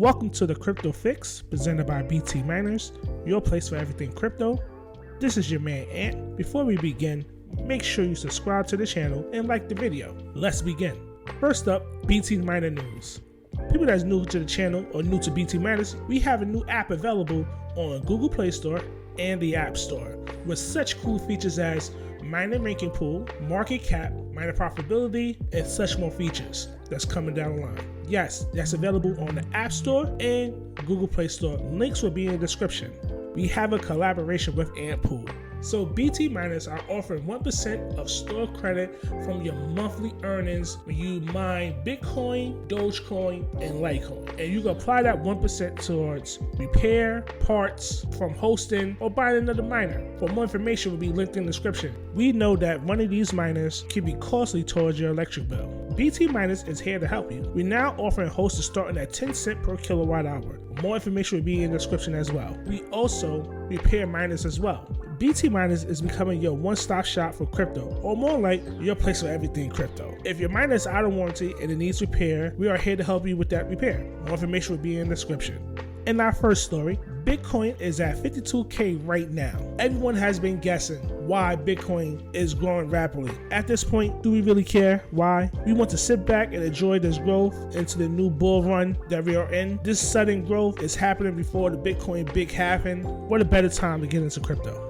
Welcome to the Crypto Fix, presented by btminers, your place for everything crypto. This is your man Ant. Before we begin, make sure you subscribe to the channel and like the video. Let's begin. First up, btminer news. People that's new to the channel or new to btminers, we have a new app available on Google Play Store and the App Store with such cool features as miner ranking pool, market cap, miner profitability, and such more features that's coming down the line. Yes, that's available on the App Store and Google Play Store. Links will be in the description. We have a collaboration with Antpool. So btminers are offering 1% of store credit from your monthly earnings when you mine Bitcoin, Dogecoin, and Litecoin. And you can apply that 1% towards repair, parts, from hosting, or buying another miner. For more information will be linked in the description. We know that running these miners can be costly towards your electric bill. btminers is here to help you. We're now offering hosting starting at 10 cents per kilowatt hour. More information will be in the description as well. We also repair miners as well. btminers is becoming your one-stop shop for crypto, or more like your place for everything crypto. If your miner is out of warranty and it needs repair, we are here to help you with that repair. More information will be in the description. In our first story, Bitcoin is at 52K right now. Everyone has been guessing why Bitcoin is growing rapidly. At this point, do we really care why? We want to sit back and enjoy this growth into the new bull run that we are in. This sudden growth is happening before the Bitcoin big halving. What a better time to get into crypto.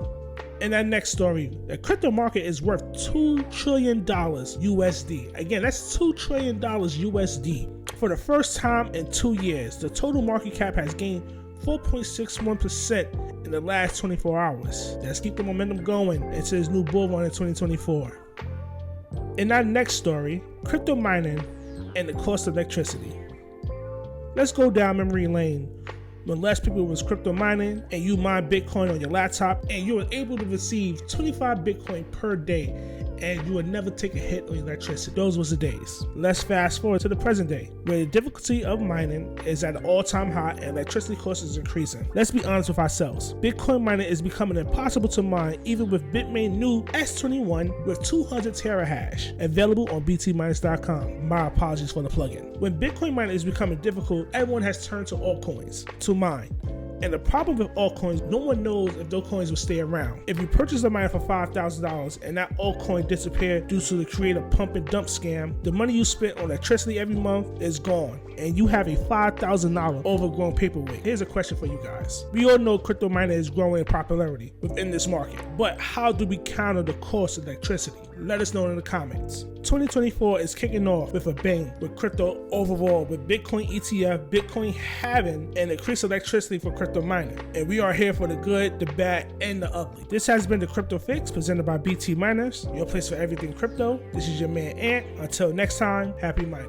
In that next story, the crypto market is worth $2 trillion USD. Again, that's $2 trillion USD. For the first time in 2 years, the total market cap has gained 4.61% in the last 24 hours. Let's keep the momentum going into this new bull run in 2024. In our next story, crypto mining and the cost of electricity. Let's go down memory lane. When less people was crypto mining and you mine Bitcoin on your laptop and you were able to receive 25 Bitcoin per day and you would never take a hit on electricity. Those was the days. Let's fast forward to the present day, where the difficulty of mining is at an all-time high and electricity cost is increasing. Let's be honest with ourselves. Bitcoin mining is becoming impossible to mine even with Bitmain new S21 with 200 terahash, available on btminers.com. My apologies for the plugin. When Bitcoin mining is becoming difficult, everyone has turned to altcoins to mine. And the problem with altcoins, no one knows if those coins will stay around. If you purchase a miner for $5,000 and that altcoin disappeared due to the creator pump and dump scam, the money you spent on electricity every month is gone, and you have a $5,000 overgrown paperweight. Here's a question for you guys. We all know crypto mining is growing in popularity within this market, but how do we counter the cost of electricity? Let us know in the comments. 2024 is kicking off with a bang with crypto overall, with Bitcoin ETF, Bitcoin halving, and increased electricity for crypto mining. And we are here for the good, the bad, and the ugly. This has been the Crypto Fix presented by btminers, your place for everything crypto. This is your man Ant. Until next time, happy mining.